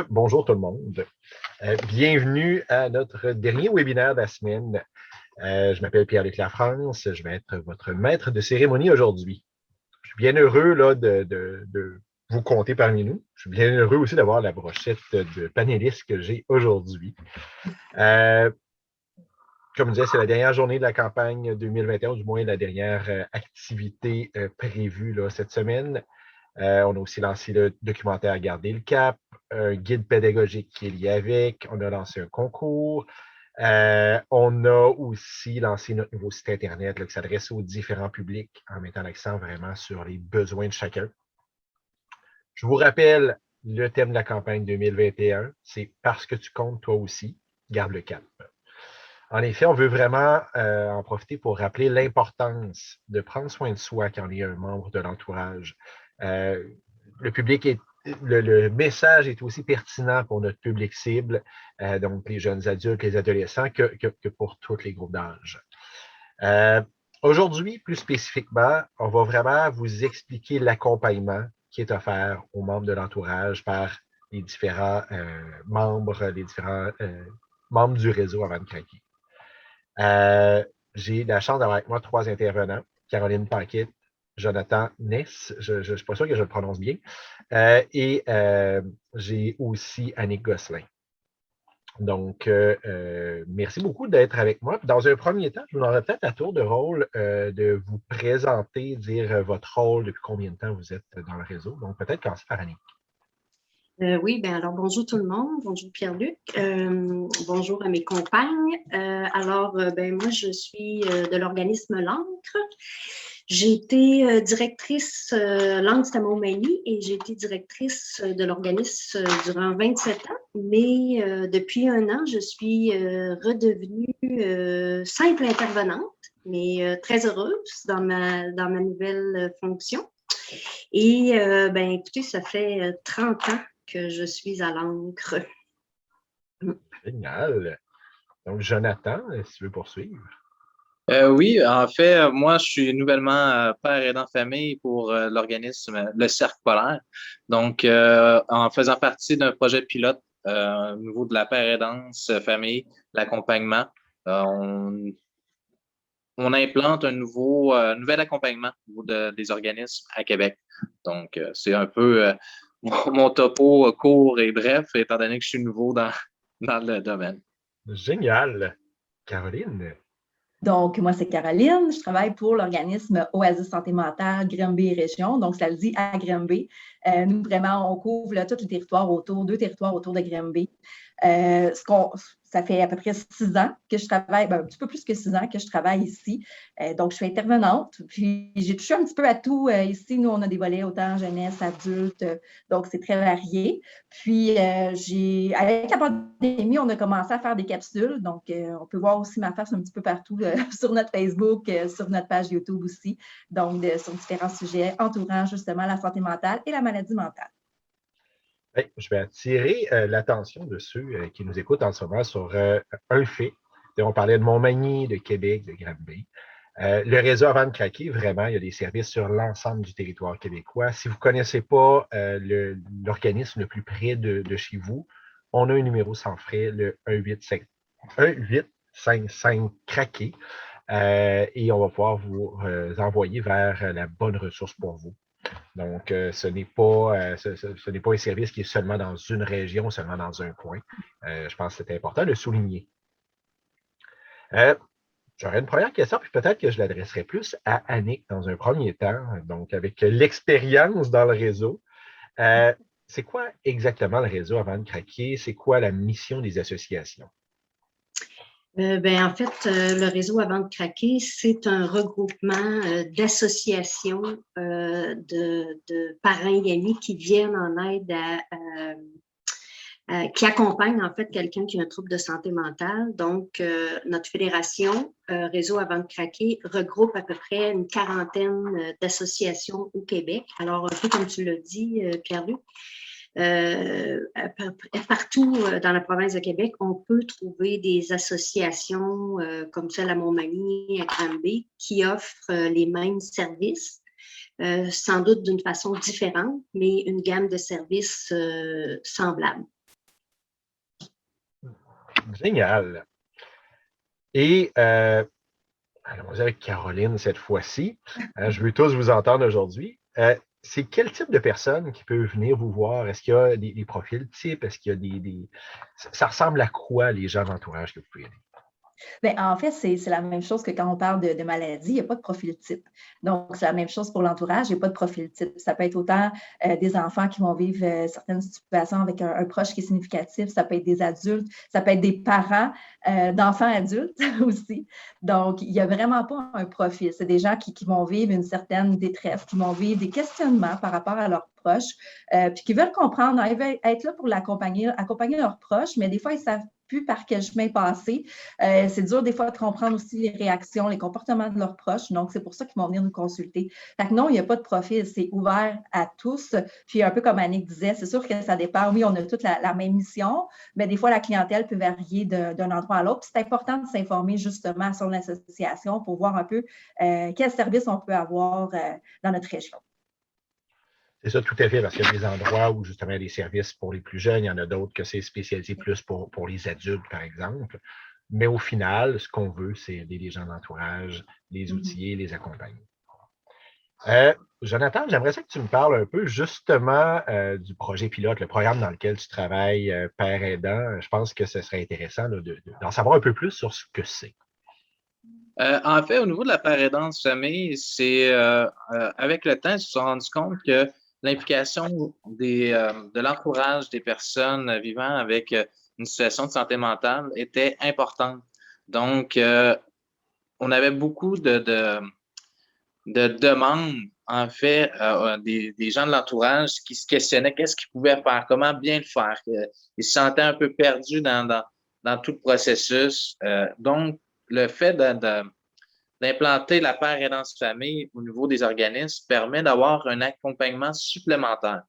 Bonjour tout le monde. Bienvenue à notre dernier webinaire de la semaine. Je m'appelle Pierre-Luc Lafrance. Je vais être votre maître de cérémonie aujourd'hui. Je suis bien heureux là, de vous compter parmi nous. Je suis bien heureux aussi d'avoir la brochette de panélistes que j'ai aujourd'hui. Comme je disais, c'est la dernière journée de la campagne 2021, du moins la dernière activité prévue là, cette semaine. On a aussi lancé le documentaire Garder le cap, un guide pédagogique qui est lié avec. On a lancé un concours. On a aussi lancé notre nouveau site Internet là, qui s'adresse aux différents publics en mettant l'accent vraiment sur les besoins de chacun. Je vous rappelle le thème de la campagne 2021, c'est « Parce que tu comptes toi aussi, garde le cap ». En effet, on veut vraiment en profiter pour rappeler l'importance de prendre soin de soi quand on est un membre de l'entourage. Le message est aussi pertinent pour notre public cible, donc les jeunes adultes, les adolescents, que pour tous les groupes d'âge. Aujourd'hui, plus spécifiquement, on va vraiment vous expliquer l'accompagnement qui est offert aux membres de l'entourage par les différents membres du réseau Avant de craquer. J'ai la chance d'avoir avec moi 3 intervenants. Caroline Paquette, Jonathan Ness, je ne suis pas sûr que je le prononce bien, et j'ai aussi Annick Gosselin. Donc, merci beaucoup d'être avec moi. Dans un premier temps, je vous donnerai peut-être à tour de rôle de vous présenter, dire votre rôle, depuis combien de temps vous êtes dans le réseau. Donc, peut-être commencer par Annick. Oui, bien alors bonjour tout le monde, bonjour Pierre-Luc, bonjour à mes compagnes. Moi je suis de l'organisme L'Ancre. J'ai été directrice, L'Ancre c'est à Montmagny, et j'ai été directrice de l'organisme durant 27 ans, mais depuis 1 an, je suis redevenue simple intervenante, mais très heureuse dans ma nouvelle fonction. Et écoutez, ça fait 30 ans que je suis à l'Ancre. Génial. Donc, Jonathan, si tu veux poursuivre. Oui, en fait, moi, je suis nouvellement père aidant famille pour l'organisme Le Cercle Polaire. Donc, en faisant partie d'un projet pilote au niveau de la père aidance famille, l'accompagnement, on implante un nouvel accompagnement au niveau des organismes à Québec. Donc, c'est un peu mon topo court et bref, étant donné que je suis nouveau dans le domaine. Génial. Caroline. Donc, moi, c'est Caroline. Je travaille pour l'organisme Oasis Santé Mentale Granby Région. Donc, ça le dit à Granby. Nous, vraiment, on couvre là, tous les territoires autour, 2 territoires autour de Granby. Ça fait à peu près 6 ans que je travaille, un petit peu plus que 6 ans que je travaille ici. Donc, je suis intervenante. Puis, j'ai touché un petit peu à tout. Ici, nous, on a des volets autant jeunesse, adulte. Donc, c'est très varié. Puis, avec la pandémie, on a commencé à faire des capsules. Donc, on peut voir aussi ma face un petit peu partout sur notre Facebook, sur notre page YouTube aussi. Donc, sur différents sujets entourant justement la santé mentale et la maladie mentale. Je vais attirer l'attention de ceux qui nous écoutent en ce moment sur un fait. On parlait de Montmagny, de Québec, de Granby. Le réseau Avant de craquer, vraiment, il y a des services sur l'ensemble du territoire québécois. Si vous ne connaissez pas l'organisme le plus près de chez vous, on a un numéro sans frais, le 1-855-craquer, et on va pouvoir vous envoyer vers la bonne ressource pour vous. Donc, ce n'est pas un service qui est seulement dans une région, seulement dans un coin. Je pense que c'est important de souligner. J'aurais une première question, puis peut-être que je l'adresserai plus à Annick dans un premier temps, donc avec l'expérience dans le réseau. C'est quoi exactement le réseau Avant de craquer? C'est quoi la mission des associations? En fait, le réseau Avant de craquer, c'est un regroupement d'associations de parrains et amis qui viennent en aide qui accompagnent en fait quelqu'un qui a un trouble de santé mentale. Donc, notre fédération, Réseau Avant de craquer, regroupe à peu près une 40aine d'associations au Québec. Alors, un peu comme tu l'as dit, Pierre-Luc, partout dans la province de Québec, on peut trouver des associations comme celle à Montmagny, à Granby, qui offrent les mêmes services. sans doute d'une façon différente, mais une gamme de services semblable. Génial. Et allons-y avec Caroline cette fois-ci. Je veux tous vous entendre aujourd'hui. C'est quel type de personne qui peut venir vous voir? Est-ce qu'il y a des profils types? Est-ce qu'il y a des... Ça ressemble à quoi les gens d'entourage que vous pouvez aider? Bien, en fait, c'est la même chose que quand on parle de maladie, il n'y a pas de profil type. Donc, c'est la même chose pour l'entourage, il n'y a pas de profil type. Ça peut être autant des enfants qui vont vivre certaines situations avec un proche qui est significatif, ça peut être des adultes, ça peut être des parents d'enfants adultes aussi. Donc, il n'y a vraiment pas un profil. C'est des gens qui vont vivre une certaine détresse, qui vont vivre des questionnements par rapport à leurs proches, puis qui veulent comprendre, ils veulent être là pour accompagner leurs proches, mais des fois, ils savent plus par quel chemin passer. C'est dur des fois de comprendre aussi les réactions, les comportements de leurs proches. Donc, c'est pour ça qu'ils vont venir nous consulter. Fait que non, il n'y a pas de profil. C'est ouvert à tous. Puis, un peu comme Annick disait, c'est sûr que ça dépend. Oui, on a toute la même mission, mais des fois, la clientèle peut varier d'un endroit à l'autre. Puis, c'est important de s'informer justement sur l'association pour voir un peu quels services on peut avoir dans notre région. C'est ça, tout à fait, parce qu'il y a des endroits où justement il y a des services pour les plus jeunes, il y en a d'autres que c'est spécialisé plus pour les adultes, par exemple. Mais au final, ce qu'on veut, c'est aider les gens d'entourage, les outiller, les accompagner. Jonathan, j'aimerais ça que tu me parles un peu justement du projet pilote, le programme dans lequel tu travailles, Père aidant. Je pense que ce serait intéressant là, d'en savoir un peu plus sur ce que c'est. En fait, au niveau de la Père aidance famille, c'est avec le temps, ils se sont rendus compte que l'implication de l'entourage des personnes vivant avec une situation de santé mentale était importante. Donc, on avait beaucoup de demandes, en fait, des gens de l'entourage qui se questionnaient qu'est-ce qu'ils pouvaient faire, comment bien le faire. Ils se sentaient un peu perdus dans tout le processus. Donc, le fait d'implanter la Père aidance famille au niveau des organismes permet d'avoir un accompagnement supplémentaire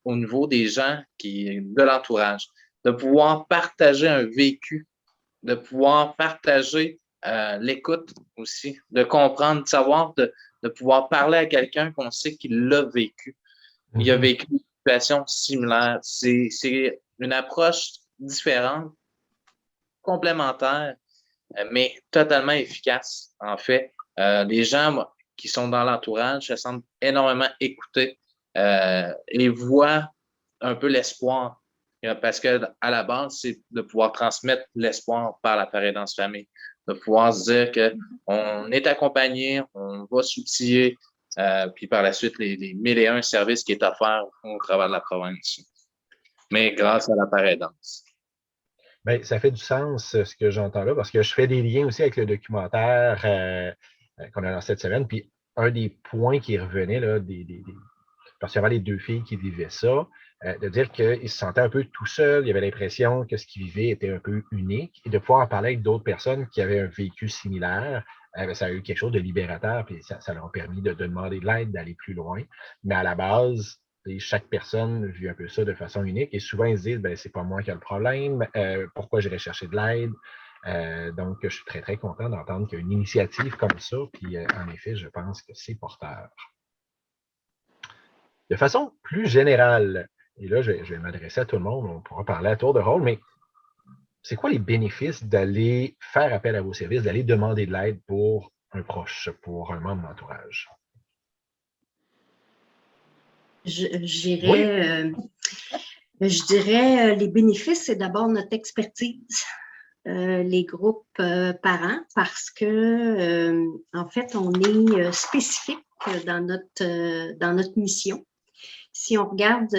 au niveau des gens de l'entourage, de pouvoir partager un vécu, de pouvoir partager l'écoute aussi, de comprendre, de savoir, de pouvoir parler à quelqu'un qu'on sait qu'il l'a vécu. Il a vécu une situation similaire. C'est une approche différente, complémentaire, mais totalement efficace, en fait. Les gens qui sont dans l'entourage se sentent énormément écoutés et voient un peu l'espoir. Parce que à la base, c'est de pouvoir transmettre l'espoir par la Père aidance famille, de pouvoir se dire qu'on est accompagné, on va s'outiller, puis par la suite, les 1001 services qui est offert au travers de la province. Mais grâce à la Père aidance. Bien, ça fait du sens ce que j'entends là, parce que je fais des liens aussi avec le documentaire qu'on a lancé cette semaine. Puis un des points qui revenait, là, particulièrement les deux filles qui vivaient ça, de dire qu'ils se sentaient un peu tout seuls, il y avait l'impression que ce qu'ils vivaient était un peu unique, et de pouvoir en parler avec d'autres personnes qui avaient un vécu similaire, ça a eu quelque chose de libérateur, puis ça leur a permis de demander de l'aide, d'aller plus loin. Mais à la base, chaque personne vit un peu ça de façon unique, et souvent ils se disent, ben, c'est pas moi qui ai le problème, pourquoi j'irais chercher de l'aide? Donc, je suis très, très content d'entendre qu'il y a une initiative comme ça, puis en effet, je pense que c'est porteur. De façon plus générale, et là, je vais m'adresser à tout le monde, on pourra parler à tour de rôle, mais c'est quoi les bénéfices d'aller faire appel à vos services, d'aller demander de l'aide pour un proche, pour un membre d'entourage? Je dirais, les bénéfices, c'est d'abord notre expertise, les groupes parents, parce que, en fait, on est spécifique dans notre mission. Si on regarde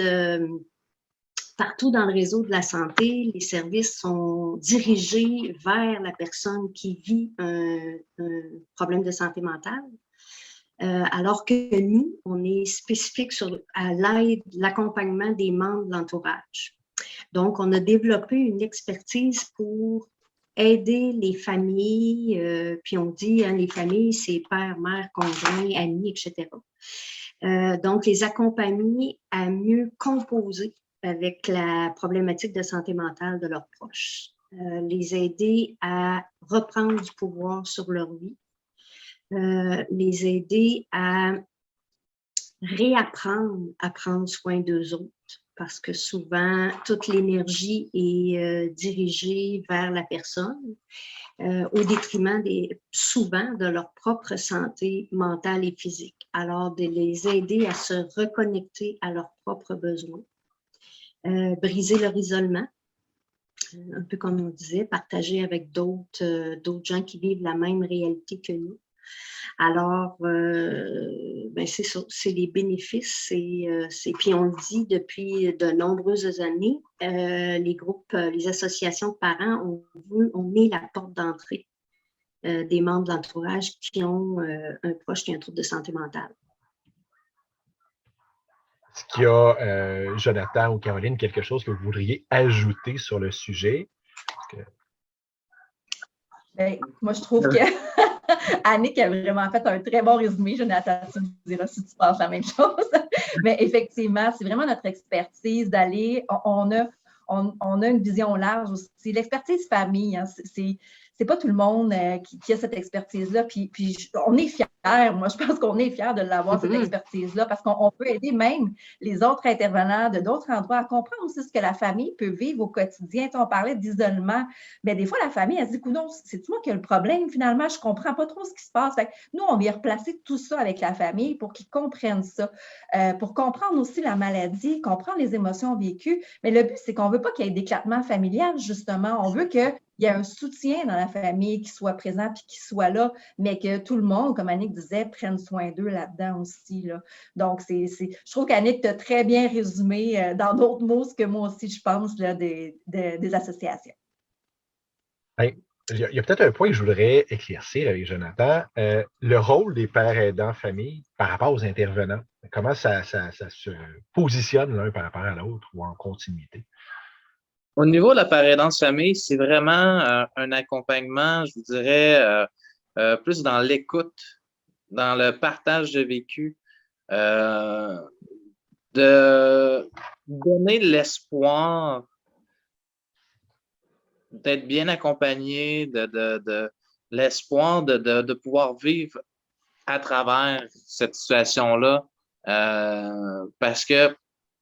partout dans le réseau de la santé, les services sont dirigés vers la personne qui vit un problème de santé mentale. Alors que nous, on est spécifique à l'aide, l'accompagnement des membres de l'entourage. Donc, on a développé une expertise pour aider les familles, puis on dit, hein, les familles, c'est père, mère, conjoint, amis, etc. Donc, les accompagner à mieux composer avec la problématique de santé mentale de leurs proches, les aider à reprendre du pouvoir sur leur vie, les aider à réapprendre à prendre soin d'eux autres parce que souvent, toute l'énergie est dirigée vers la personne au détriment souvent de leur propre santé mentale et physique. Alors, de les aider à se reconnecter à leurs propres besoins, briser leur isolement, un peu comme on disait, partager avec d'autres gens qui vivent la même réalité que nous. Alors, c'est ça, c'est les bénéfices. Puis on le dit depuis de nombreuses années, les groupes, les associations de parents ont mis la porte d'entrée des membres de l'entourage qui ont un proche qui a un trouble de santé mentale. Est-ce qu'il y a, Jonathan ou Caroline, quelque chose que vous voudriez ajouter sur le sujet? Bien, moi, je trouve que Annick a vraiment fait un très bon résumé. Jonathan, tu me diras si tu penses la même chose. Mais effectivement, c'est vraiment notre expertise d'aller. On a une vision large aussi. L'expertise famille, hein, c'est pas tout le monde qui a cette expertise-là. Puis on est fiers. Moi, je pense qu'on est fiers de l'avoir, cette expertise-là, parce qu'on peut aider même les autres intervenants de d'autres endroits à comprendre aussi ce que la famille peut vivre au quotidien. On parlait d'isolement. Mais des fois, la famille, elle se dit, coudonc, c'est moi qui ai le problème, finalement, je comprends pas trop ce qui se passe. Fait que nous, on vient replacer tout ça avec la famille pour qu'ils comprennent ça, pour comprendre aussi la maladie, comprendre les émotions vécues. Mais le but, c'est qu'on veut pas qu'il y ait d'éclatement familial, justement. On veut qu'il y ait un soutien dans la famille qui soit présent puis qui soit là, mais que tout le monde, comme Annick disait, prenne soin d'eux là-dedans aussi. Là. Donc, je trouve qu'Annick t'a très bien résumé dans d'autres mots ce que moi aussi, je pense, là, des associations. Il y a peut-être un point que je voudrais éclaircir avec Jonathan. Le rôle des pères aidants famille par rapport aux intervenants, comment ça se positionne l'un par rapport à l'autre ou en continuité? Au niveau de la père aidance famille, c'est vraiment un accompagnement, je vous dirais, plus dans l'écoute, dans le partage de vécu, de donner l'espoir d'être bien accompagné, de l'espoir de pouvoir vivre à travers cette situation-là, parce que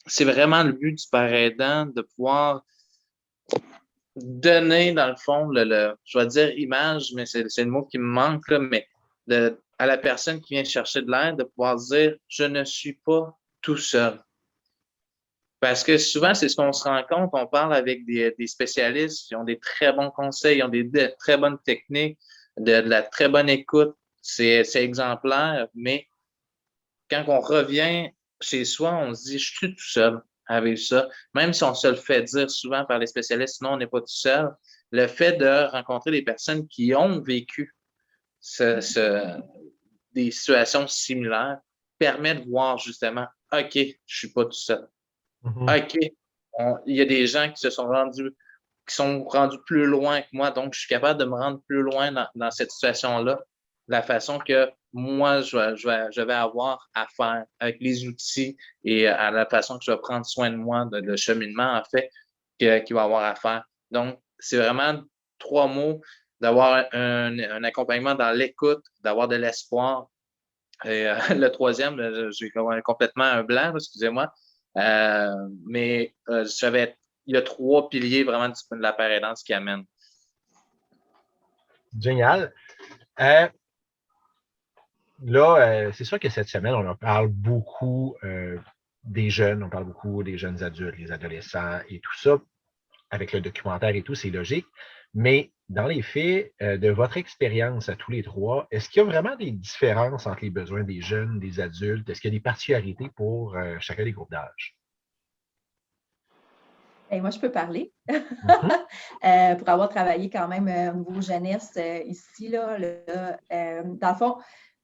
c'est vraiment le but du père aidant de pouvoir donner, dans le fond, je vais dire image, mais c'est le mot qui me manque, là, mais à la personne qui vient chercher de l'aide, de pouvoir dire « je ne suis pas tout seul ». Parce que souvent, c'est ce qu'on se rend compte, on parle avec des spécialistes qui ont des très bons conseils, ils ont des très bonnes techniques, de la très bonne écoute, c'est exemplaire, mais quand on revient chez soi, on se dit « je suis tout seul ». Avec ça, même si on se le fait dire souvent par les spécialistes, non, on n'est pas tout seul, le fait de rencontrer des personnes qui ont vécu des situations similaires permet de voir justement, OK, je suis pas tout seul. OK, il y a des gens qui sont rendus plus loin que moi, donc je suis capable de me rendre plus loin dans cette situation-là, de la façon que moi, je vais avoir à faire avec les outils et à la façon que je vais prendre soin de moi, le cheminement, en fait, qu'il va avoir à faire. Donc, c'est vraiment 3 mots, d'avoir un accompagnement dans l'écoute, d'avoir de l'espoir. Et le troisième, j'ai complètement un blanc, excusez-moi. Mais il y a 3 piliers vraiment de la père aidance qui amènent. Génial. Là, c'est sûr que cette semaine, on en parle beaucoup des jeunes, on parle beaucoup des jeunes adultes, les adolescents et tout ça. Avec le documentaire et tout, c'est logique. Mais dans les faits, de votre expérience à tous les 3, est-ce qu'il y a vraiment des différences entre les besoins des jeunes, des adultes? Est-ce qu'il y a des particularités pour chacun des groupes d'âge? Et moi, je peux parler. Pour avoir travaillé quand même au niveau jeunesse ici, là, dans le fond,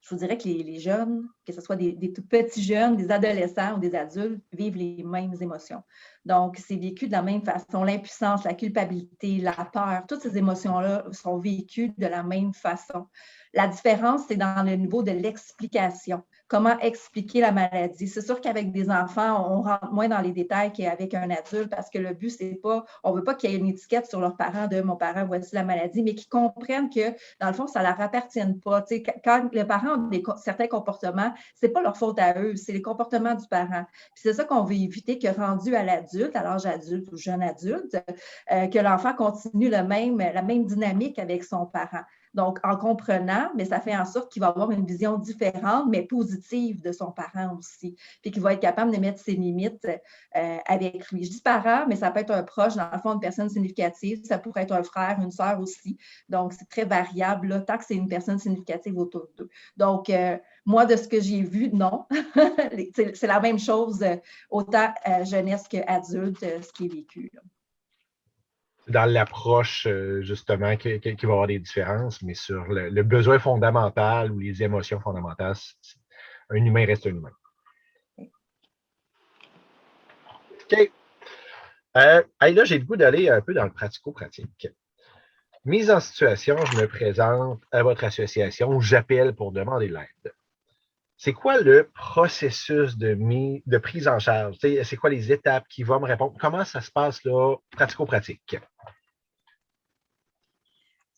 je vous dirais que les jeunes, que ce soit des tout petits jeunes, des adolescents ou des adultes, vivent les mêmes émotions. Donc, c'est vécu de la même façon. L'impuissance, la culpabilité, la peur, toutes ces émotions-là sont vécues de la même façon. La différence, c'est dans le niveau de l'explication. comment expliquer la maladie. C'est sûr qu'avec des enfants, on rentre moins dans les détails qu'avec un adulte parce que le but, c'est pas, on veut pas qu'il y ait une étiquette sur leurs parents de mon parent, voici la maladie, mais qu'ils comprennent que, dans le fond, ça ne leur appartient pas. Tu sais, quand les parents ont certains comportements, c'est pas leur faute à eux, c'est les comportements du parent. Puis c'est ça qu'on veut éviter, que rendu à l'adulte, à l'âge adulte ou jeune adulte, que l'enfant continue la même dynamique avec son parent. Donc, en comprenant, mais ça fait en sorte qu'il va avoir une vision différente, mais positive de son parent aussi, puis qu'il va être capable de mettre ses limites avec lui. Je dis parent, mais ça peut être un proche, dans le fond, une personne significative, ça pourrait être un frère, une sœur aussi. Donc, c'est très variable, là, tant que c'est une personne significative autour d'eux. Donc, moi, de ce que j'ai vu, non. C'est la même chose, autant jeunesse qu'adulte, ce qui est vécu, là. Dans l'approche, justement, qu'il va y avoir des différences, mais sur le besoin fondamental ou les émotions fondamentales, un humain reste un humain. OK. Là, j'ai le goût d'aller un peu dans le pratico-pratique. Mise en situation, je me présente à votre association, j'appelle pour demander de l'aide. C'est quoi le processus de prise en charge? C'est quoi les étapes qui vont me répondre? Comment ça se passe là, pratico-pratique?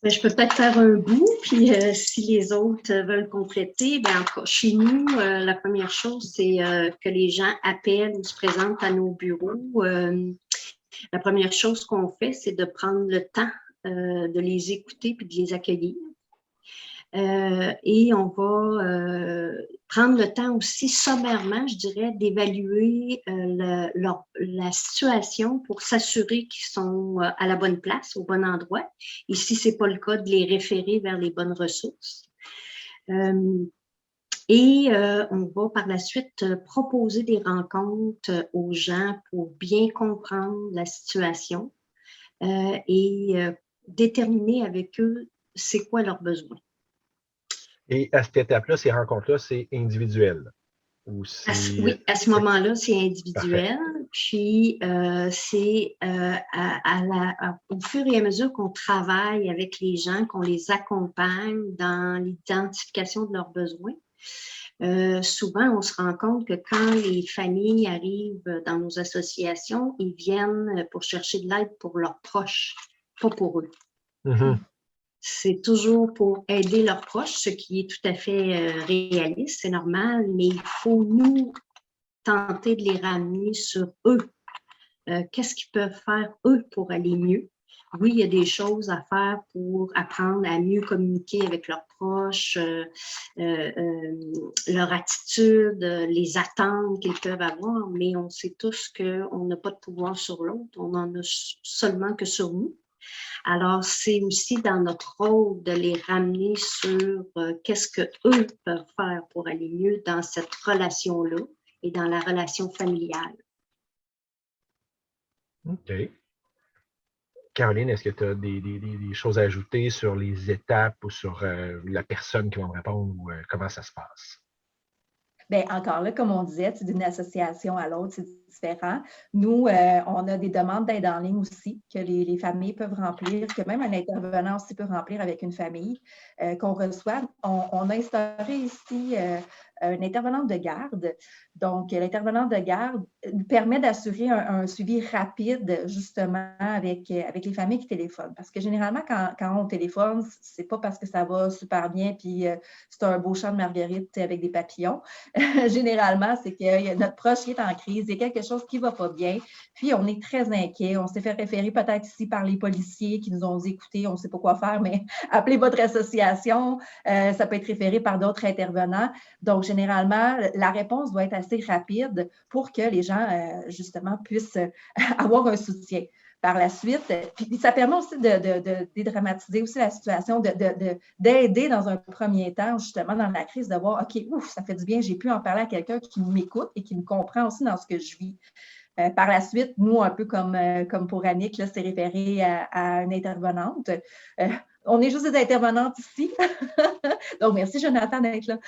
Je peux peut-être faire un bout, puis si les autres veulent compléter, en tout cas, chez nous, la première chose, c'est que les gens appellent ou se présentent à nos bureaux. La première chose qu'on fait, c'est de prendre le temps de les écouter puis de les accueillir. Et on va prendre le temps aussi sommairement, je dirais, d'évaluer la situation pour s'assurer qu'ils sont à la bonne place, au bon endroit. Et si ce n'est pas le cas, de les référer vers les bonnes ressources. On va par la suite proposer des rencontres aux gens pour bien comprendre la situation et déterminer avec eux c'est quoi leurs besoins. Et à cette étape-là, ces rencontres-là, c'est individuel? Oui, à ce moment-là, c'est individuel. Parfait. Puis, c'est au fur et à mesure qu'on travaille avec les gens, qu'on les accompagne dans l'identification de leurs besoins, souvent, on se rend compte que quand les familles arrivent dans nos associations, ils viennent pour chercher de l'aide pour leurs proches, pas pour eux. Mm-hmm. C'est toujours pour aider leurs proches, ce qui est tout à fait réaliste, c'est normal, mais il faut nous tenter de les ramener sur eux. Qu'est-ce qu'ils peuvent faire, eux, pour aller mieux? Oui, il y a des choses à faire pour apprendre à mieux communiquer avec leurs proches, leur attitude, les attentes qu'ils peuvent avoir, mais on sait tous qu'on n'a pas de pouvoir sur l'autre, on en a seulement que sur nous. Alors, c'est aussi dans notre rôle de les ramener sur qu'est-ce qu'eux peuvent faire pour aller mieux dans cette relation-là et dans la relation familiale. OK. Caroline, est-ce que tu as des choses à ajouter sur les étapes ou sur la personne qui va me répondre ou comment ça se passe? Bien, encore là, comme on disait, d'une association à l'autre, c'est différent. Nous, on a des demandes d'aide en ligne aussi que les familles peuvent remplir, que même un intervenant aussi peut remplir avec une famille qu'on reçoit. On a instauré ici un intervenant de garde. Donc, l'intervenant de garde permet d'assurer un suivi rapide, justement, avec les familles qui téléphonent. Parce que généralement, quand on téléphone, c'est pas parce que ça va super bien, puis c'est un beau champ de marguerite avec des papillons. Généralement, c'est que notre proche est en crise, il y a quelque chose qui ne va pas bien, puis on est très inquiet. On s'est fait référer peut-être ici par les policiers qui nous ont écoutés, on ne sait pas quoi faire, mais appelez votre association, ça peut être référé par d'autres intervenants. Donc, généralement, la réponse doit être assez rapide pour que les gens, justement, puissent avoir un soutien. Par la suite, puis ça permet aussi de dédramatiser aussi la situation, d'aider dans un premier temps, justement, dans la crise, de voir, OK, ouf, ça fait du bien, j'ai pu en parler à quelqu'un qui m'écoute et qui me comprend aussi dans ce que je vis. Par la suite, nous, un peu comme pour Annick, là, c'est référé à une intervenante. on est juste des intervenantes ici. Donc, merci Jonathan d'être là.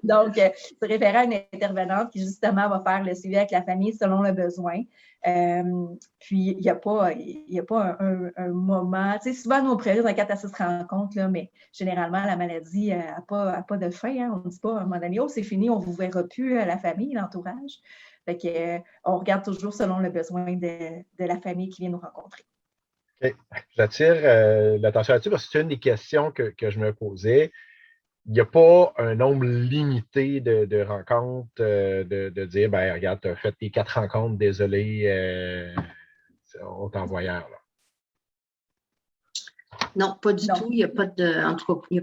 Donc, se référer à une intervenante qui, justement, va faire le suivi avec la famille selon le besoin. Puis, il n'y a pas un moment. Tu sais, souvent, nous, on priorise un 4 à 6 rencontres, là, mais généralement, la maladie n'a pas de fin. Hein. On ne dit pas à un moment donné, oh, c'est fini, on ne vous verra plus, la famille, l'entourage. Fait que, on regarde toujours selon le besoin de la famille qui vient nous rencontrer. Okay. J'attire l'attention là-dessus parce que c'est une des questions que je me posais. Il n'y a pas un nombre limité de rencontres, de dire, ben regarde, tu as fait tes 4 rencontres, désolé, on t'envoie ailleurs. Là. Non, pas du tout. Il n'y a pas de, en tout cas, il n'y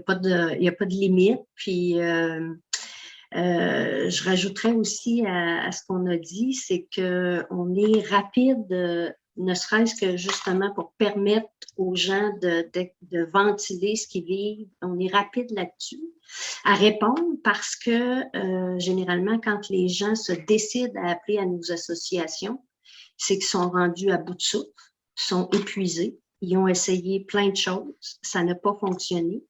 a pas de limite. Puis, je rajouterais aussi à ce qu'on a dit, c'est qu'on est rapide, ne serait-ce que justement pour permettre aux gens de ventiler ce qu'ils vivent. On est rapide là-dessus à répondre parce que généralement, quand les gens se décident à appeler à nos associations, c'est qu'ils sont rendus à bout de souffle, sont épuisés, ils ont essayé plein de choses, ça n'a pas fonctionné.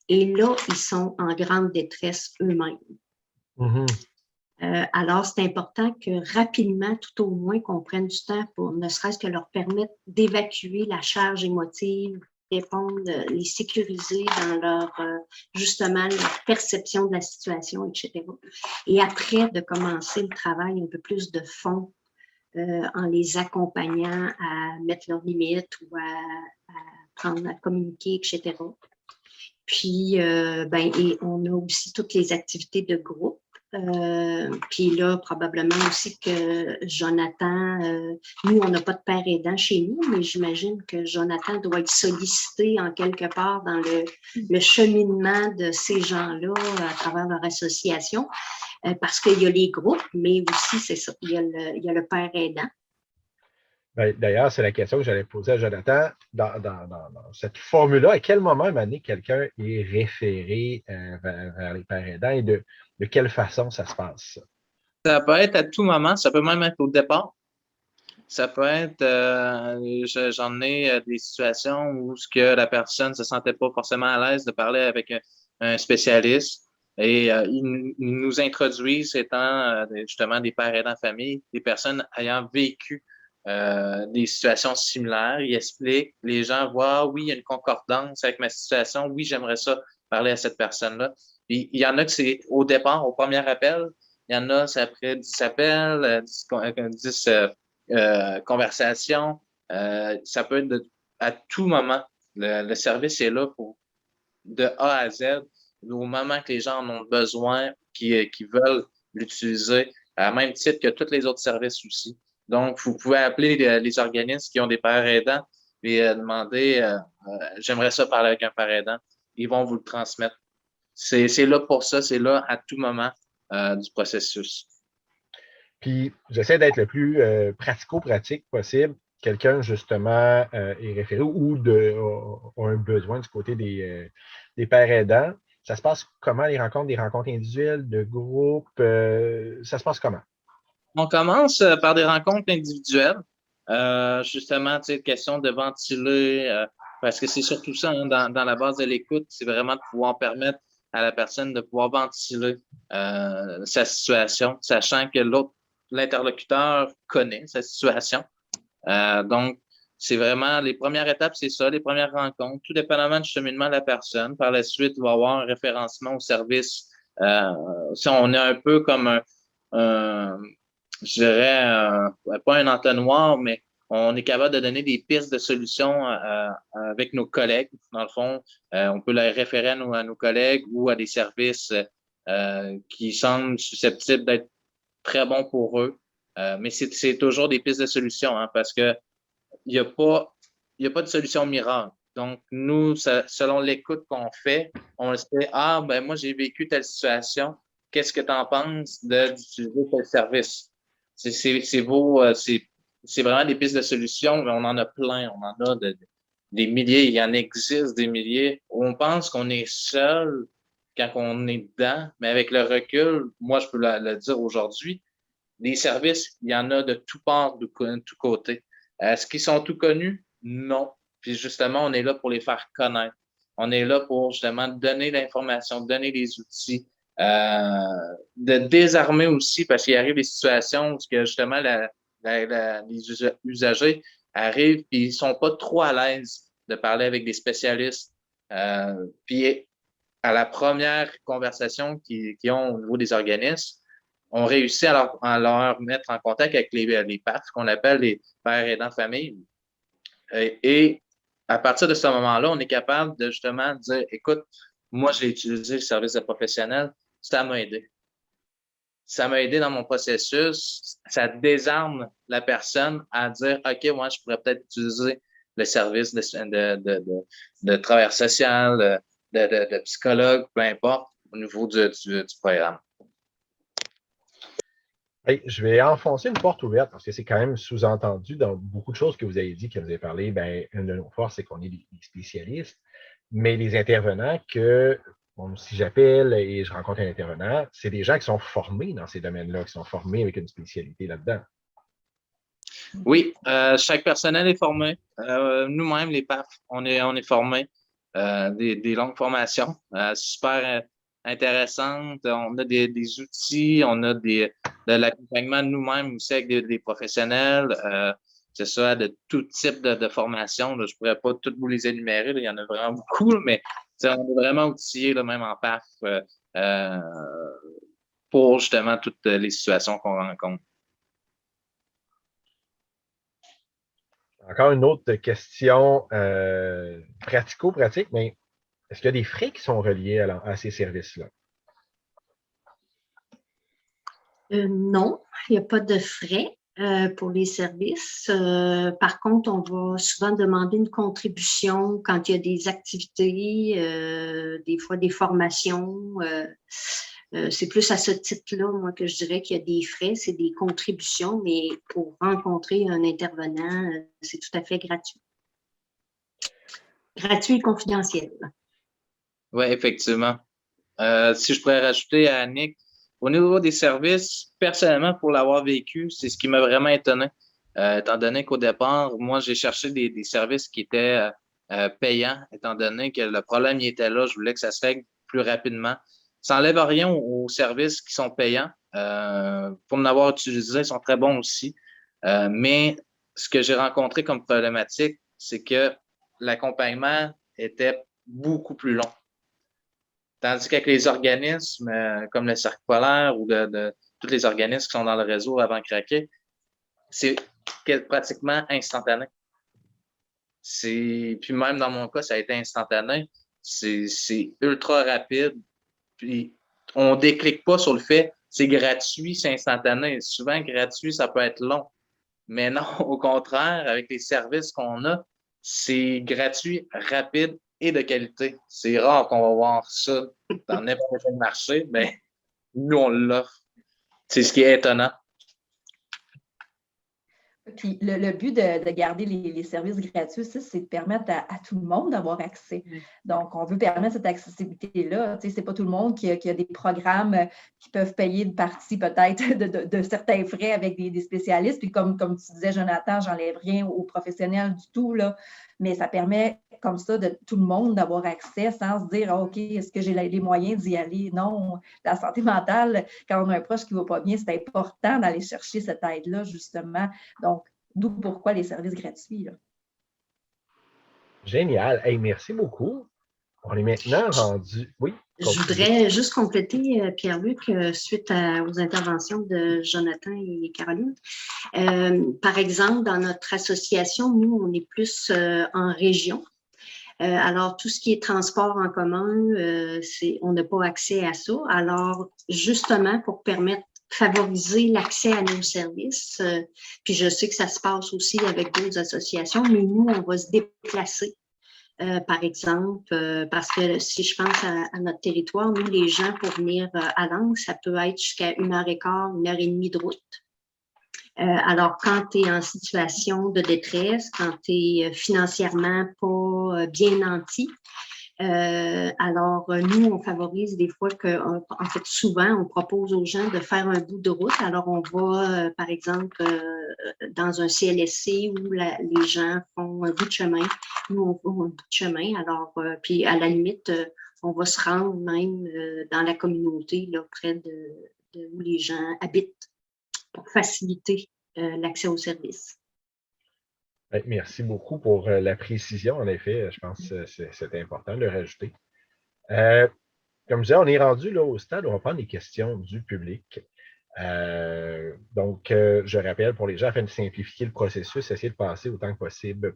Et là, ils sont en grande détresse eux-mêmes. Mm-hmm. Alors, c'est important que rapidement, tout au moins, qu'on prenne du temps pour ne serait-ce que leur permettre d'évacuer la charge émotive, répondre, les sécuriser dans leur, justement, leur perception de la situation, etc. Et après, de commencer le travail un peu plus de fond en les accompagnant à mettre leurs limites ou à communiquer, etc. Puis, et on a aussi toutes les activités de groupe. Puis là, probablement aussi que Jonathan, nous, on n'a pas de père aidant chez nous, mais j'imagine que Jonathan doit être sollicité en quelque part dans le cheminement de ces gens-là à travers leur association, parce qu'il y a les groupes, mais aussi, c'est ça, il y a le père aidant. D'ailleurs, c'est la question que j'allais poser à Jonathan. Dans cette formule-là, à quel moment, quelqu'un est référé vers les pères aidants et de quelle façon ça se passe? Ça peut être à tout moment, ça peut même être au départ. Ça peut être, j'en ai des situations où la personne ne se sentait pas forcément à l'aise de parler avec un spécialiste et ils nous introduisent étant justement des pères aidants famille, des personnes ayant vécu des situations similaires. Ils expliquent, les gens voient, oui, il y a une concordance avec ma situation, oui, j'aimerais ça parler à cette personne-là. Il y en a que c'est au départ, au premier appel, il y en a, c'est après 10 appels, 10 conversations. Ça peut être à tout moment. Le service est là pour de A à Z, au moment que les gens en ont besoin, qui veulent l'utiliser, à même titre que tous les autres services aussi. Donc, vous pouvez appeler les organismes qui ont des pères aidants et demander j'aimerais ça parler avec un père aidant. Ils vont vous le transmettre. C'est là pour ça, c'est là à tout moment du processus. Puis, j'essaie d'être le plus pratico-pratique possible. Quelqu'un, justement, est référé ou a un besoin du côté des pères aidants. Ça se passe comment, les rencontres? Des rencontres individuelles, de groupe? Ça se passe comment? On commence par des rencontres individuelles. Justement, tu sais, question de ventiler, parce que c'est surtout ça, hein, dans la base de l'écoute, c'est vraiment de pouvoir permettre à la personne de pouvoir ventiler sa situation, sachant que l'interlocuteur connaît sa situation. Donc, c'est vraiment, les premières étapes, c'est ça, les premières rencontres, tout dépendamment du cheminement de la personne. Par la suite, il va y avoir un référencement au service. Si on est un peu comme je dirais, pas un entonnoir, mais on est capable de donner des pistes de solutions avec nos collègues. Dans le fond, on peut les référer à nos collègues ou à des services qui semblent susceptibles d'être très bons pour eux. Mais c'est toujours des pistes de solutions, hein, parce que il n'y a pas de solution miracle. Donc, nous, selon l'écoute qu'on fait, on se dit, moi, j'ai vécu telle situation. Qu'est-ce que tu en penses d'utiliser tel service? C'est vraiment des pistes de solutions, mais on en a plein. On en a des milliers. Il y en existe des milliers. On pense qu'on est seul quand on est dedans, mais avec le recul, moi, je peux le dire aujourd'hui, des services, il y en a de tout part, de tout côté. Est-ce qu'ils sont tout connus? Non. Puis justement, on est là pour les faire connaître. On est là pour justement donner l'information, donner les outils, de désarmer aussi, parce qu'il arrive des situations où que justement les usagers arrivent et ils sont pas trop à l'aise de parler avec des spécialistes. Puis à la première conversation qu'ils ont au niveau des organismes, on réussit à leur mettre en contact avec les PAF, qu'on appelle les pères aidants de famille. Et à partir de ce moment-là, on est capable de justement dire, écoute, moi, j'ai utilisé le service de professionnel, ça m'a aidé. Ça m'a aidé dans mon processus, ça désarme la personne à dire, OK, moi, je pourrais peut-être utiliser le service de travailleur social, de psychologue, peu importe, au niveau du programme. Hey, je vais enfoncer une porte ouverte parce que c'est quand même sous-entendu dans beaucoup de choses que vous avez dit, que vous avez parlé. Ben, une de nos forces, c'est qu'on est des spécialistes, mais les intervenants si j'appelle et je rencontre un intervenant, c'est des gens qui sont formés dans ces domaines-là, qui sont formés avec une spécialité là-dedans. Oui, chaque personnel est formé. Nous-mêmes, les PAF, on est formés. Des longues formations super intéressantes. On a des outils, on a de l'accompagnement de nous-mêmes aussi avec des professionnels. C'est ça, de tout type de formation. Là. Je ne pourrais pas toutes vous les énumérer. Là. Il y en a vraiment beaucoup, mais on est vraiment outillés, là, même en PAF, pour justement toutes les situations qu'on rencontre. Encore une autre question pratico-pratique, mais est-ce qu'il y a des frais qui sont reliés à ces services-là? Non, il n'y a pas de frais pour les services. Par contre, on va souvent demander une contribution quand il y a des activités, des fois des formations. C'est plus à ce titre-là, moi, que je dirais qu'il y a des frais, c'est des contributions, mais pour rencontrer un intervenant, c'est tout à fait gratuit. Gratuit et confidentiel. Oui, effectivement. Si je pourrais rajouter à Annick, au niveau des services, personnellement, pour l'avoir vécu, c'est ce qui m'a vraiment étonné. Étant donné qu'au départ, moi, j'ai cherché des services qui étaient payants, étant donné que le problème y était là, je voulais que ça se règle plus rapidement. Ça n'enlève rien aux services qui sont payants. Pour en avoir utilisé, ils sont très bons aussi. Mais ce que j'ai rencontré comme problématique, c'est que l'accompagnement était beaucoup plus long. Tandis qu'avec les organismes comme le Cercle polaire ou tous les organismes qui sont dans le réseau avant craquer, c'est pratiquement instantané. Puis même dans mon cas, ça a été instantané. C'est ultra rapide. Puis on ne déclique pas sur le fait c'est gratuit, c'est instantané. Souvent, gratuit, ça peut être long. Mais non, au contraire, avec les services qu'on a, c'est gratuit, rapide et de qualité. C'est rare qu'on va voir ça dans n'importe quel marché, mais nous, on l'offre. C'est ce qui est étonnant. Puis le but de garder les services gratuits, c'est de permettre à tout le monde d'avoir accès. Donc, on veut permettre cette accessibilité-là. Tu sais, c'est pas tout le monde qui a des programmes qui peuvent payer une partie peut-être de certains frais avec des spécialistes. Puis comme tu disais, Jonathan, j'enlève rien aux professionnels du tout, là, mais ça permet comme ça de tout le monde d'avoir accès sans se dire OK, est-ce que j'ai les moyens d'y aller? Non, la santé mentale, quand on a un proche qui ne va pas bien, c'est important d'aller chercher cette aide-là, justement. Donc, d'où pourquoi les services gratuits. Là. Génial. Hey, merci beaucoup. On est maintenant rendu. Oui. Je voudrais juste compléter, Pierre-Luc, suite aux interventions de Jonathan et Caroline. Par exemple, dans notre association, nous, on est plus en région. Alors, tout ce qui est transport en commun, on n'a pas accès à ça. Alors, justement, pour favoriser l'accès à nos services, puis je sais que ça se passe aussi avec d'autres associations, mais nous, on va se déplacer. Par exemple, parce que si je pense à notre territoire, nous, les gens, pour venir à Langres, ça peut être jusqu'à 1h15, 1h30 de route. Alors, quand tu es en situation de détresse, quand tu es financièrement pas bien nanti, Alors, nous, on favorise des fois en fait, souvent, on propose aux gens de faire un bout de route. Alors, on va, par exemple, dans un CLSC où les gens font un bout de chemin. Nous, on fait un bout de chemin. Alors, puis à la limite, on va se rendre même dans la communauté, là, près de où les gens habitent pour faciliter l'accès aux services. Merci beaucoup pour la précision. En effet, je pense que c'est important de le rajouter. Comme je disais, on est rendu là, au stade où on prend des questions du public. Donc, je rappelle pour les gens, afin de simplifier le processus, essayer de passer autant que possible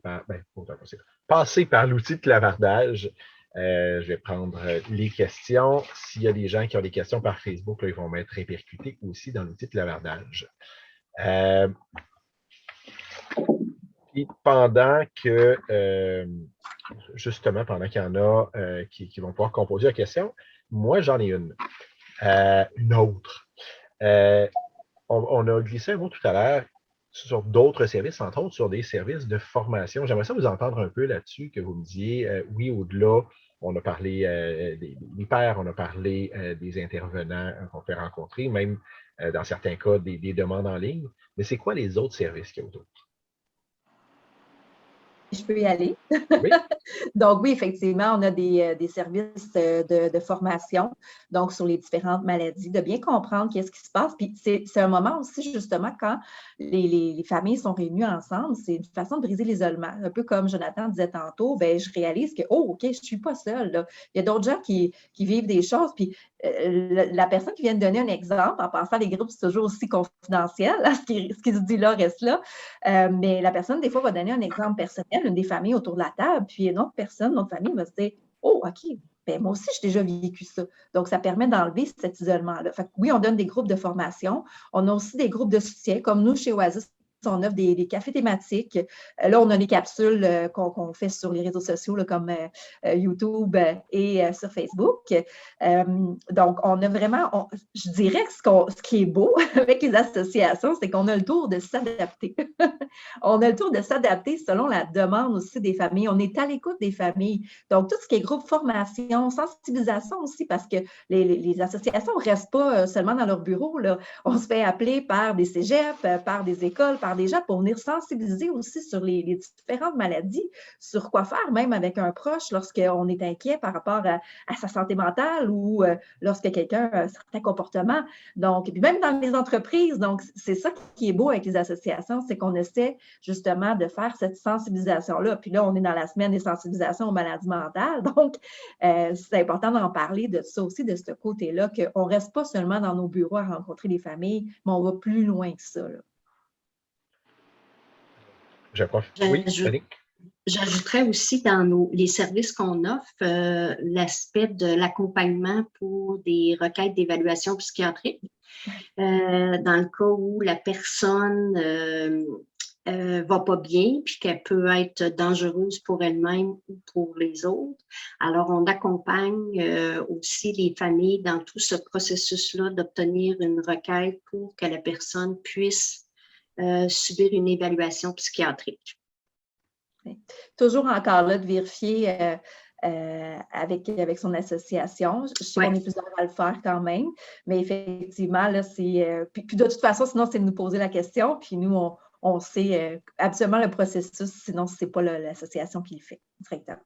passer par l'outil de clavardage. Je vais prendre les questions. S'il y a des gens qui ont des questions par Facebook, là, ils vont m'être répercutés aussi dans l'outil de clavardage. Et pendant que, justement, pendant qu'il y en a qui vont pouvoir composer la question, moi, j'en ai une autre. On a glissé un mot tout à l'heure sur d'autres services, entre autres sur des services de formation. J'aimerais ça vous entendre un peu là-dessus, que vous me disiez, oui, au-delà, on a parlé des pairs, on a parlé des intervenants qu'on fait rencontrer, même dans certains cas, des demandes en ligne. Mais c'est quoi les autres services qu'il y a autour? Je peux y aller. Oui. Donc, oui, effectivement, on a des services de formation, donc sur les différentes maladies, de bien comprendre qu'est-ce qui se passe. Puis, c'est un moment aussi, justement, quand les familles sont réunies ensemble, c'est une façon de briser l'isolement. Un peu comme Jonathan disait tantôt, bien, je réalise que, oh, OK, je ne suis pas seule, là. Il y a d'autres gens qui vivent des choses. Puis, la personne qui vient de donner un exemple, en passant, les groupes, c'est toujours aussi confidentiel, hein, ce qui se dit là reste là. Mais la personne, des fois, va donner un exemple personnel, une des familles autour de la table, puis une autre personne, notre famille va se dire « Oh, OK, ben moi aussi, j'ai déjà vécu ça. » Donc, ça permet d'enlever cet isolement-là. Fait que oui, on donne des groupes de formation. On a aussi des groupes de soutien, comme nous, chez Oasis, on offre des cafés thématiques. Là, on a des capsules qu'on fait sur les réseaux sociaux, là, comme YouTube et sur Facebook. Donc, on a vraiment, je dirais que ce qui est beau avec les associations, c'est qu'on a le tour de s'adapter. On a le tour de s'adapter selon la demande aussi des familles. On est à l'écoute des familles. Donc, tout ce qui est groupe formation, sensibilisation aussi, parce que les associations ne restent pas seulement dans leur bureau, là. On se fait appeler par des cégeps, par des écoles, par des gens pour venir sensibiliser aussi sur les différentes maladies, sur quoi faire, même avec un proche lorsqu'on est inquiet par rapport à sa santé mentale ou lorsque quelqu'un a un certain comportement. Donc, et puis même dans les entreprises, donc c'est ça qui est beau avec les associations, c'est qu'on essaie justement de faire cette sensibilisation-là. Puis là, on est dans la semaine des sensibilisations aux maladies mentales, donc c'est important d'en parler de ça aussi, de ce côté-là, qu'on ne reste pas seulement dans nos bureaux à rencontrer les familles, mais on va plus loin que ça, là. Oui, Annick? J'ajouterais aussi dans les services qu'on offre l'aspect de l'accompagnement pour des requêtes d'évaluation psychiatrique. Dans le cas où la personne va pas bien, puis qu'elle peut être dangereuse pour elle-même ou pour les autres. Alors, on accompagne aussi les familles dans tout ce processus-là d'obtenir une requête pour que la personne puisse subir une évaluation psychiatrique. Toujours encore là de vérifier avec son association. Je sais qu'on est plusieurs à le faire quand même, mais effectivement, là, c'est... puis de toute façon, sinon, c'est de nous poser la question, puis nous, on sait absolument le processus, sinon, ce n'est pas l'association qui le fait directement.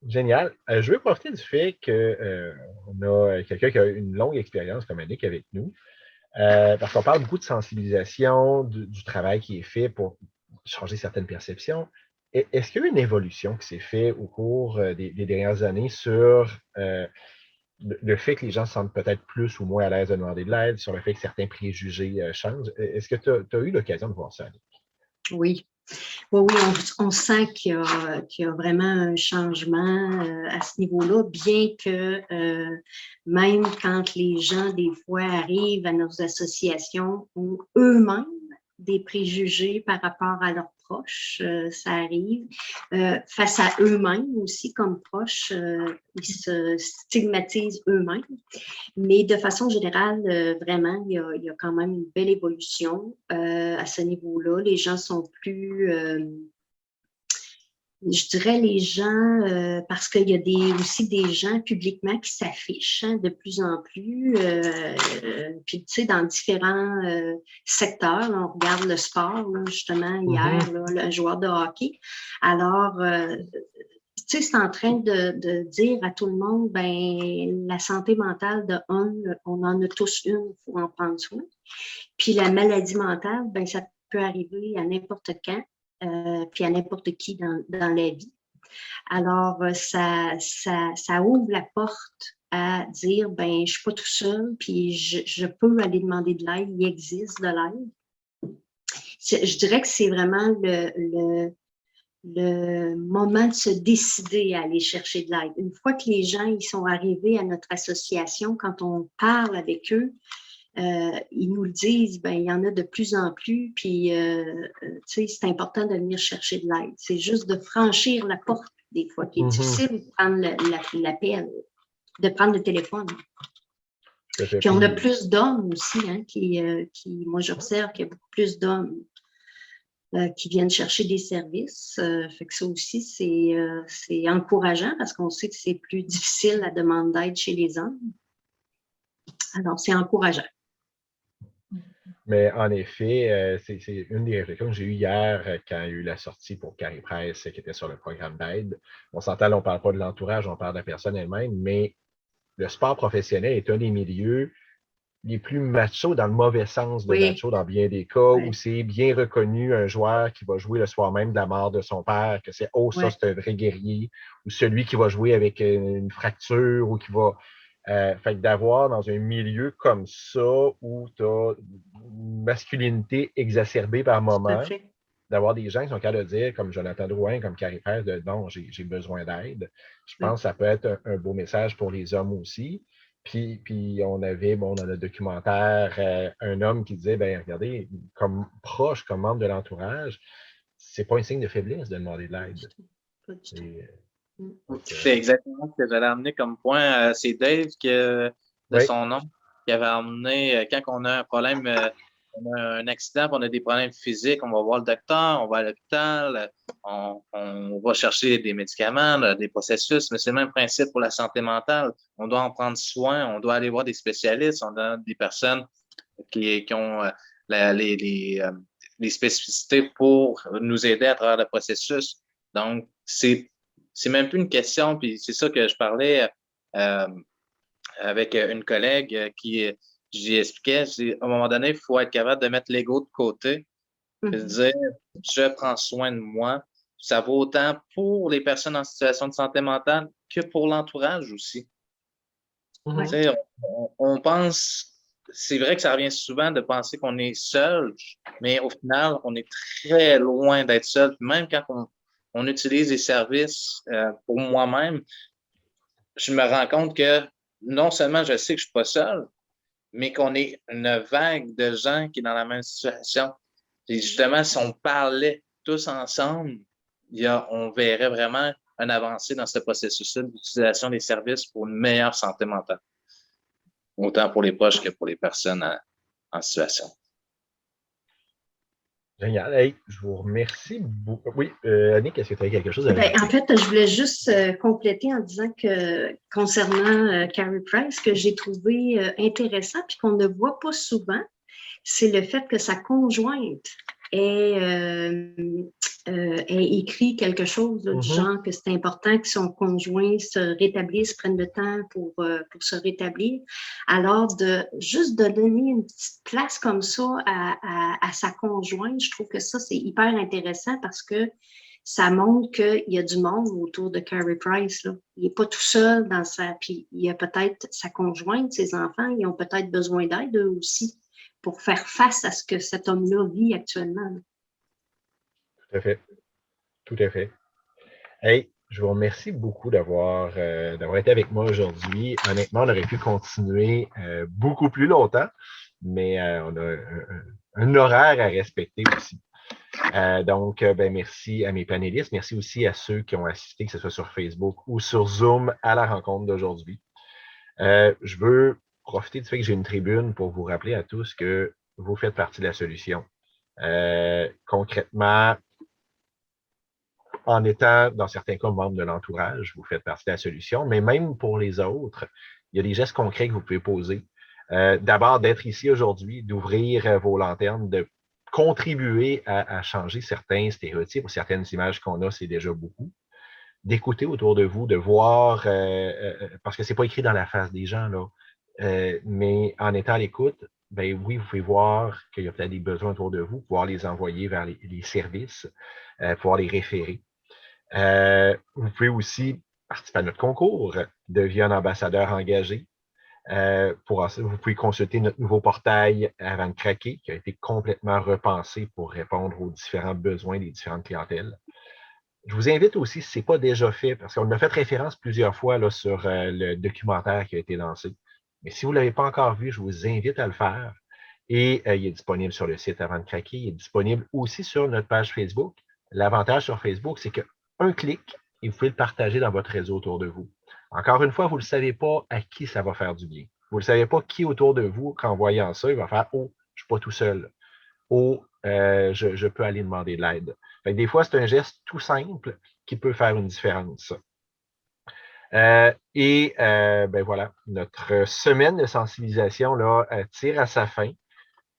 Génial. Je veux profiter du fait qu'on a quelqu'un qui a une longue expérience comme Annick avec nous, parce qu'on parle beaucoup de sensibilisation, du travail qui est fait pour changer certaines perceptions. Est-ce qu'il y a eu une évolution qui s'est faite au cours des dernières années sur le fait que les gens se sentent peut-être plus ou moins à l'aise de demander de l'aide, sur le fait que certains préjugés changent? Est-ce que tu as eu l'occasion de voir ça, Annick? Oui. Oui, on sent qu'il y a vraiment un changement à ce niveau-là, bien que même quand les gens, des fois, arrivent à nos associations, ont eux-mêmes des préjugés par rapport à leurs proches, ça arrive. Face à eux-mêmes aussi, comme proches, ils se stigmatisent eux-mêmes. Mais de façon générale, vraiment, il y a quand même une belle évolution à ce niveau-là. Les gens sont plus Je dirais les gens, parce qu'il y a aussi des gens publiquement qui s'affichent de plus en plus. Puis, tu sais, dans différents secteurs, là, on regarde le sport, là, justement, hier, là, le joueur de hockey. Alors, tu sais, c'est en train de dire à tout le monde, ben la santé mentale, on en a tous une, il faut en prendre soin. Puis la maladie mentale, ben ça peut arriver à n'importe quand, puis à n'importe qui dans la vie. Alors, ça ouvre la porte à dire, ben je suis pas tout seul, puis je peux aller demander de l'aide, il existe de l'aide. Je dirais que c'est vraiment le moment de se décider à aller chercher de l'aide. Une fois que les gens ils sont arrivés à notre association, quand on parle avec eux, ils nous le disent, ben il y en a de plus en plus, puis tu sais, c'est important de venir chercher de l'aide. C'est juste de franchir la porte, des fois, qui est difficile de prendre l'appel, de prendre le téléphone. Puis on a plus d'hommes aussi, hein, moi j'observe qu'il y a beaucoup plus d'hommes qui viennent chercher des services. Fait que ça aussi, c'est encourageant parce qu'on sait que c'est plus difficile la demande d'aide chez les hommes. Alors, c'est encourageant. Mais en effet, c'est une des réflexions que j'ai eues hier quand il y a eu la sortie pour Carrie Price qui était sur le programme d'aide. On s'entend, là, on ne parle pas de l'entourage, on parle de la personne elle-même, mais le sport professionnel est un des milieux les plus machos dans le mauvais sens de macho dans bien des cas, où c'est bien reconnu un joueur qui va jouer le soir même de la mort de son père, que c'est ça c'est un vrai guerrier, ou celui qui va jouer avec une fracture, ou qui va... fait que d'avoir dans un milieu comme ça, où tu as une masculinité exacerbée par moment, d'avoir des gens qui sont capables de dire, comme Jonathan Drouin, comme Carrie Price, de non, j'ai besoin d'aide. Je pense que ça peut être un beau message pour les hommes aussi. Puis on avait, dans le documentaire, un homme qui disait, ben regardez, comme proche, comme membre de l'entourage, c'est pas un signe de faiblesse de demander de l'aide. C'est exactement ce que j'allais amener comme point. C'est Dave de son nom qui avait amené, quand on a un problème, on a un accident, on a des problèmes physiques, on va voir le docteur, on va à l'hôpital, on va chercher des médicaments, des processus, mais c'est le même principe pour la santé mentale. On doit en prendre soin, on doit aller voir des spécialistes, on a des personnes qui ont les spécificités pour nous aider à travers le processus. Donc, c'est même plus une question, puis c'est ça que je parlais avec une collègue qui j'y expliquais, à un moment donné, il faut être capable de mettre l'ego de côté et de dire je prends soin de moi. Ça vaut autant pour les personnes en situation de santé mentale que pour l'entourage aussi. On pense, c'est vrai que ça revient souvent de penser qu'on est seul, mais au final, on est très loin d'être seul. Même quand on utilise des services pour moi-même, je me rends compte que non seulement je sais que je ne suis pas seul, mais qu'on est une vague de gens qui sont dans la même situation. Et justement, si on parlait tous ensemble, on verrait vraiment une avancée dans ce processus-là d'utilisation des services pour une meilleure santé mentale, autant pour les proches que pour les personnes en situation. Génial. Hey, je vous remercie beaucoup. Oui, Annick, est-ce que tu as quelque chose à dire? En fait, je voulais juste compléter en disant que concernant Carrie Price, que j'ai trouvé intéressant puis qu'on ne voit pas souvent, c'est le fait que sa conjointe ait écrit quelque chose là, du genre que c'est important que son conjoint se rétablisse, prenne le temps pour se rétablir. Alors, juste de donner une petite place comme ça à sa conjointe, je trouve que ça, c'est hyper intéressant parce que ça montre qu'il y a du monde autour de Carrie Price. Là. Il n'est pas tout seul dans puis il y a peut-être sa conjointe, ses enfants, ils ont peut-être besoin d'aide eux aussi pour faire face à ce que cet homme-là vit actuellement. Tout à fait. Tout à fait. Hey, je vous remercie beaucoup d'avoir été avec moi aujourd'hui. Honnêtement, on aurait pu continuer beaucoup plus longtemps, mais on a un horaire à respecter aussi. Donc, merci à mes panélistes. Merci aussi à ceux qui ont assisté, que ce soit sur Facebook ou sur Zoom, à la rencontre d'aujourd'hui. Je veux profiter du fait que j'ai une tribune pour vous rappeler à tous que vous faites partie de la solution. Concrètement, en étant, dans certains cas, membre de l'entourage, vous faites partie de la solution, mais même pour les autres, il y a des gestes concrets que vous pouvez poser. D'abord, d'être ici aujourd'hui, d'ouvrir vos lanternes, de contribuer à changer certains stéréotypes ou certaines images qu'on a, c'est déjà beaucoup. D'écouter autour de vous, de voir, parce que c'est pas écrit dans la face des gens, là, mais en étant à l'écoute, ben oui, vous pouvez voir qu'il y a peut-être des besoins autour de vous, pouvoir les envoyer vers les services, pouvoir les référer. Vous pouvez aussi participer à notre concours, devenir un ambassadeur engagé. Vous pouvez consulter notre nouveau portail Avant de craquer, qui a été complètement repensé pour répondre aux différents besoins des différentes clientèles. Je vous invite aussi, si ce n'est pas déjà fait, parce qu'on a fait référence plusieurs fois là, sur le documentaire qui a été lancé. Mais si vous ne l'avez pas encore vu, je vous invite à le faire. Et il est disponible sur le site Avant de craquer. Il est disponible aussi sur notre page Facebook. L'avantage sur Facebook, c'est qu'un clic, et vous pouvez le partager dans votre réseau autour de vous. Encore une fois, vous ne savez pas à qui ça va faire du bien. Vous ne savez pas qui autour de vous, qu'en voyant ça, il va faire « Oh, je ne suis pas tout seul. Oh, je peux aller demander de l'aide. » Des fois, c'est un geste tout simple qui peut faire une différence. Ben voilà, notre semaine de sensibilisation là, tire à sa fin,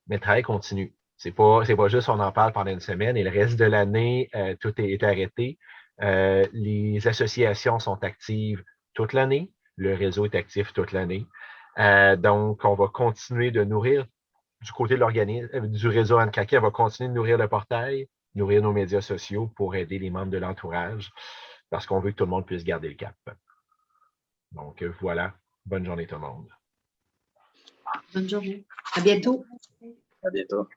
mais le travail continue. C'est pas juste on en parle pendant une semaine et le reste de l'année, tout est arrêté. Les associations sont actives toute l'année. Le réseau est actif toute l'année. Donc, on va continuer de nourrir du côté de l'organisme, du réseau Avant de craquer, on va continuer de nourrir le portail, nourrir nos médias sociaux pour aider les membres de l'entourage parce qu'on veut que tout le monde puisse garder le cap. Donc, voilà. Bonne journée tout le monde. Bonne journée. À bientôt. À bientôt.